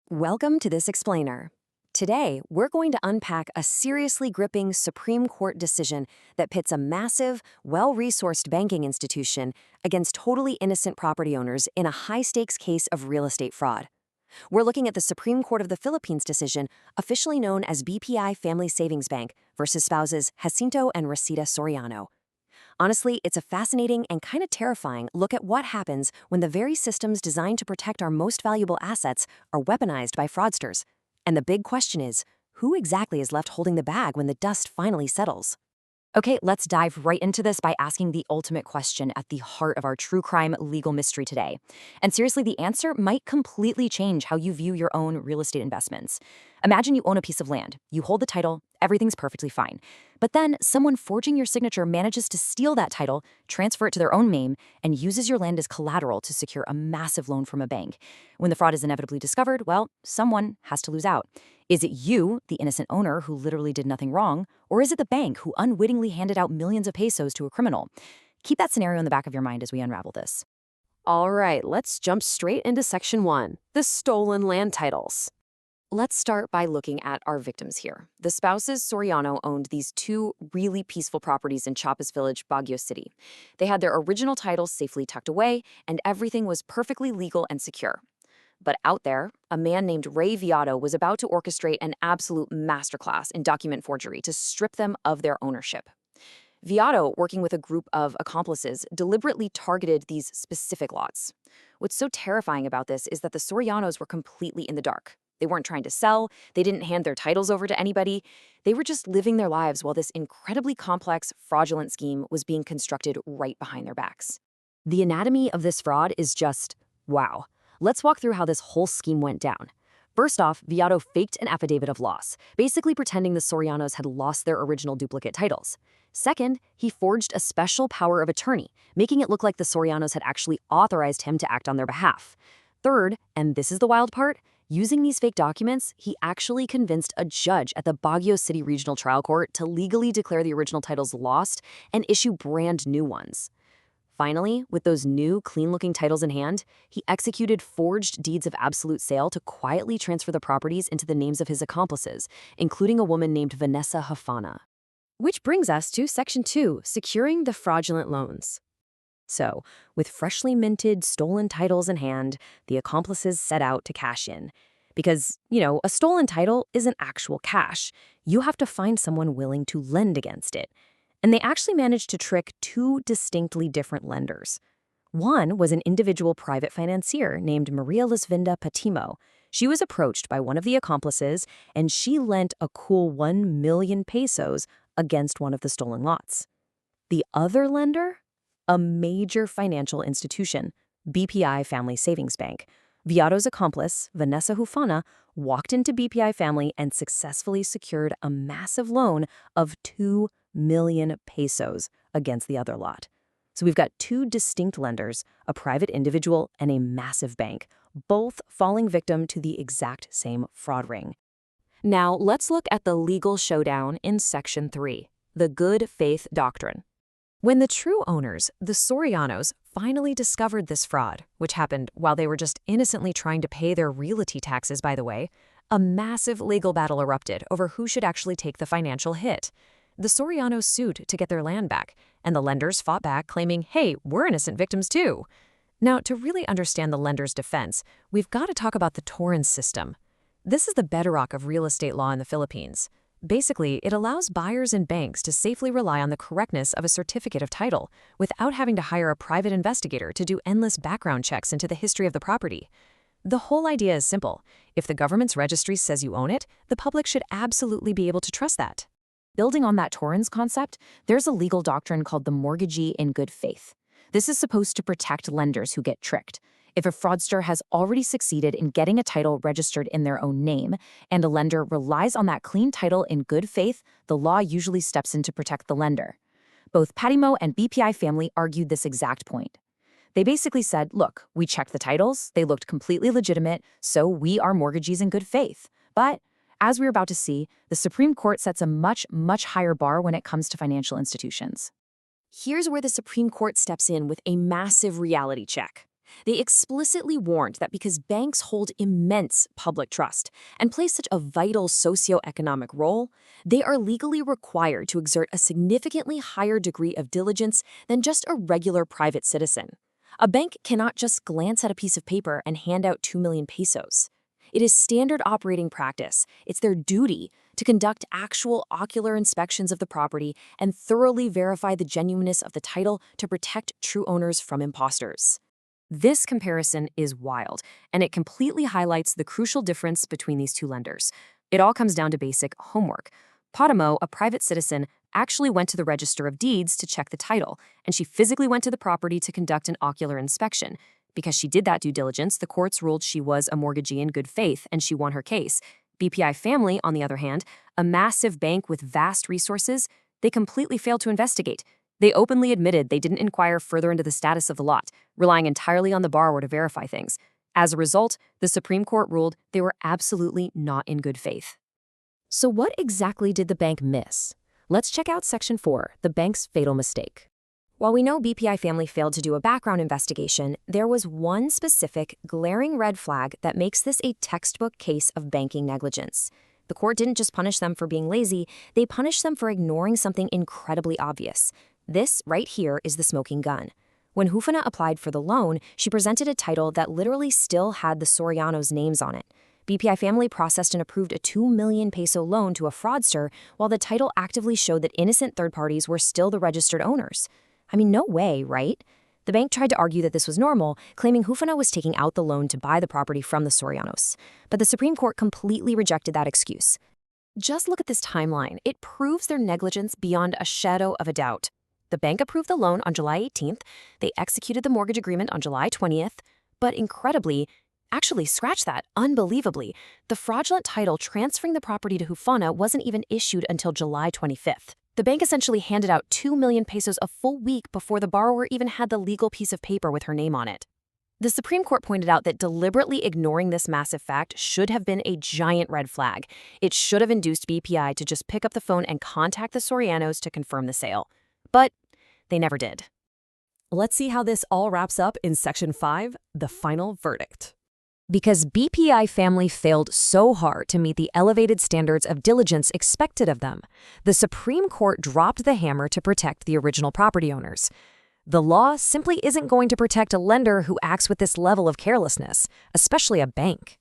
Welcome to This Explainer. Today, we're going to unpack a seriously gripping Supreme Court decision that pits a massive, well-resourced banking institution against totally innocent property owners in a high-stakes case of real estate fraud. We're looking at the Supreme Court of the Philippines decision, officially known as BPI Family Savings Bank versus spouses Jacinto and Rosita Soriano. Honestly, it's a fascinating and kind of terrifying look at what happens when the very systems designed to protect our most valuable assets are weaponized by fraudsters. And the big question is, who exactly is left holding the bag when the dust finally settles? Okay, let's dive right into this by asking the ultimate question at the heart of our true crime legal mystery today. And seriously, the answer might completely change how you view your own real estate investments. Imagine you own a piece of land, you hold the title, everything's perfectly fine. But then someone forging your signature manages to steal that title, transfer it to their own name, and uses your land as collateral to secure a massive loan from a bank. When the fraud is inevitably discovered, well, someone has to lose out. Is it you, the innocent owner who literally did nothing wrong, or is it the bank who unwittingly handed out millions of pesos to a criminal? Keep that scenario in the back of your mind as we unravel this. All right, let's jump straight into Section 1, the stolen land titles. Let's start by looking at our victims here. The spouses Soriano owned these two really peaceful properties in Chiapas Village, Baguio City. They had their original titles safely tucked away, and everything was perfectly legal and secure. But out there, a man named Ray Viado was about to orchestrate an absolute masterclass in document forgery to strip them of their ownership. Viado, working with a group of accomplices, deliberately targeted these specific lots. What's so terrifying about this is that the Sorianos were completely in the dark. They weren't trying to sell, they didn't hand their titles over to anybody. They were just living their lives while this incredibly complex, fraudulent scheme was being constructed right behind their backs. The anatomy of this fraud is just, wow. Let's walk through how this whole scheme went down. First off, Viado faked an affidavit of loss, basically pretending the Sorianos had lost their original duplicate titles. Second, he forged a special power of attorney, making it look like the Sorianos had actually authorized him to act on their behalf. Third, and this is the wild part, using these fake documents, he actually convinced a judge at the Baguio City Regional Trial Court to legally declare the original titles lost and issue brand new ones. Finally, with those new, clean-looking titles in hand, he executed forged deeds of absolute sale to quietly transfer the properties into the names of his accomplices, including a woman named Vanessa Hafana. Which brings us to Section 2, securing the fraudulent loans. So, with freshly minted, stolen titles in hand, the accomplices set out to cash in. Because, a stolen title isn't actual cash. You have to find someone willing to lend against it. And they actually managed to trick two distinctly different lenders. One was an individual private financier named Maria Lisvinda Patimo. She was approached by one of the accomplices, and she lent a cool 1 million pesos against one of the stolen lots. The other lender? A major financial institution, BPI Family Savings Bank. Viado's accomplice, Vanessa Hufana, walked into BPI Family and successfully secured a massive loan of 2 million pesos against the other lot. So we've got two distinct lenders, a private individual and a massive bank, both falling victim to the exact same fraud ring. Now let's look at the legal showdown in Section 3, the good faith doctrine. When the true owners, the Sorianos, finally discovered this fraud, which happened while they were just innocently trying to pay their realty taxes, by the way, a massive legal battle erupted over who should actually take the financial hit. The Sorianos sued to get their land back, and the lenders fought back, claiming, hey, we're innocent victims too. Now, to really understand the lenders' defense, we've got to talk about the Torrens system. This is the bedrock of real estate law in the Philippines. Basically, it allows buyers and banks to safely rely on the correctness of a certificate of title without having to hire a private investigator to do endless background checks into the history of the property. The whole idea is simple. If the government's registry says you own it, the public should absolutely be able to trust that. Building on that Torrens concept, there's a legal doctrine called the mortgagee in good faith. This is supposed to protect lenders who get tricked. If a fraudster has already succeeded in getting a title registered in their own name, and a lender relies on that clean title in good faith, the law usually steps in to protect the lender. Both Patimo and BPI Family argued this exact point. They basically said, look, we checked the titles, they looked completely legitimate, so we are mortgagees in good faith. But, as we're about to see, the Supreme Court sets a much, much higher bar when it comes to financial institutions. Here's where the Supreme Court steps in with a massive reality check. They explicitly warned that because banks hold immense public trust and play such a vital socioeconomic role, they are legally required to exert a significantly higher degree of diligence than just a regular private citizen. A bank cannot just glance at a piece of paper and hand out 2 million pesos. It is standard operating practice. It's their duty to conduct actual ocular inspections of the property and thoroughly verify the genuineness of the title to protect true owners from imposters. This comparison is wild, and it completely highlights the crucial difference between these two lenders. It all comes down to basic homework. Potamo, a private citizen, actually went to the Register of Deeds to check the title, and she physically went to the property to conduct an ocular inspection. Because she did that due diligence, the courts ruled she was a mortgagee in good faith, and she won her case. BPI Family, on the other hand, a massive bank with vast resources, they completely failed to investigate. They openly admitted they didn't inquire further into the status of the lot, relying entirely on the borrower to verify things. As a result, the Supreme Court ruled they were absolutely not in good faith. So what exactly did the bank miss? Let's check out Section 4, the bank's fatal mistake. While we know BPI Family failed to do a background investigation, there was one specific, glaring red flag that makes this a textbook case of banking negligence. The court didn't just punish them for being lazy, they punished them for ignoring something incredibly obvious. This right here is the smoking gun. When Hufana applied for the loan, she presented a title that literally still had the Sorianos' names on it. BPI Family processed and approved a 2 million peso loan to a fraudster, while the title actively showed that innocent third parties were still the registered owners. I mean, no way, right? The bank tried to argue that this was normal, claiming Hufana was taking out the loan to buy the property from the Sorianos. But the Supreme Court completely rejected that excuse. Just look at this timeline. It proves their negligence beyond a shadow of a doubt. The bank approved the loan on July 18th, they executed the mortgage agreement on July 20th, but incredibly, actually scratch that, unbelievably, the fraudulent title transferring the property to Hufana wasn't even issued until July 25th. The bank essentially handed out 2 million pesos a full week before the borrower even had the legal piece of paper with her name on it. The Supreme Court pointed out that deliberately ignoring this massive fact should have been a giant red flag. It should have induced BPI to just pick up the phone and contact the Sorianos to confirm the sale. But they never did. Let's see how this all wraps up in Section 5, the final verdict. Because BPI Family failed so hard to meet the elevated standards of diligence expected of them, the Supreme Court dropped the hammer to protect the original property owners. The law simply isn't going to protect a lender who acts with this level of carelessness, especially a bank.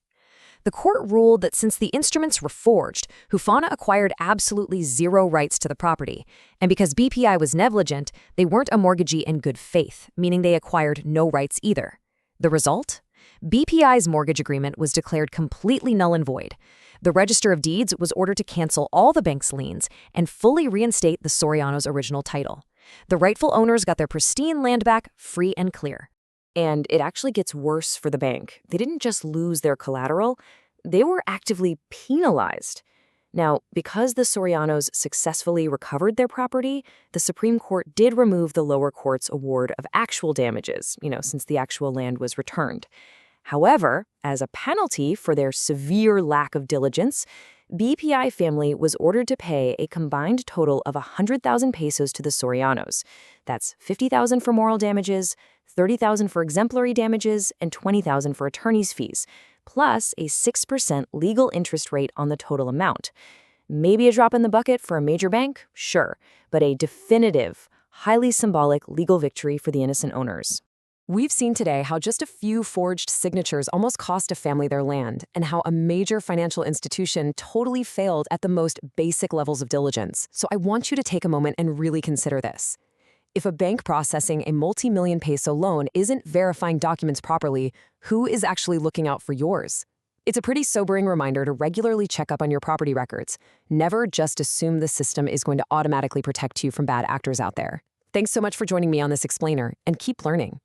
The court ruled that since the instruments were forged, Hufana acquired absolutely zero rights to the property, and because BPI was negligent, they weren't a mortgagee in good faith, meaning they acquired no rights either. The result? BPI's mortgage agreement was declared completely null and void. The Register of Deeds was ordered to cancel all the bank's liens and fully reinstate the Sorianos' original title. The rightful owners got their pristine land back free and clear. And it actually gets worse for the bank. They didn't just lose their collateral, they were actively penalized. Now, because the Sorianos successfully recovered their property, the Supreme Court did remove the lower court's award of actual damages, since the actual land was returned. However, as a penalty for their severe lack of diligence, BPI Family was ordered to pay a combined total of 100,000 pesos to the Sorianos. That's 50,000 for moral damages, 30,000 for exemplary damages, and 20,000 for attorney's fees, plus a 6% legal interest rate on the total amount. Maybe a drop in the bucket for a major bank? Sure, but a definitive, highly symbolic legal victory for the innocent owners. We've seen today how just a few forged signatures almost cost a family their land, and how a major financial institution totally failed at the most basic levels of diligence. So I want you to take a moment and really consider this. If a bank processing a multi-million peso loan isn't verifying documents properly, who is actually looking out for yours? It's a pretty sobering reminder to regularly check up on your property records. Never just assume the system is going to automatically protect you from bad actors out there. Thanks so much for joining me on this explainer, and keep learning.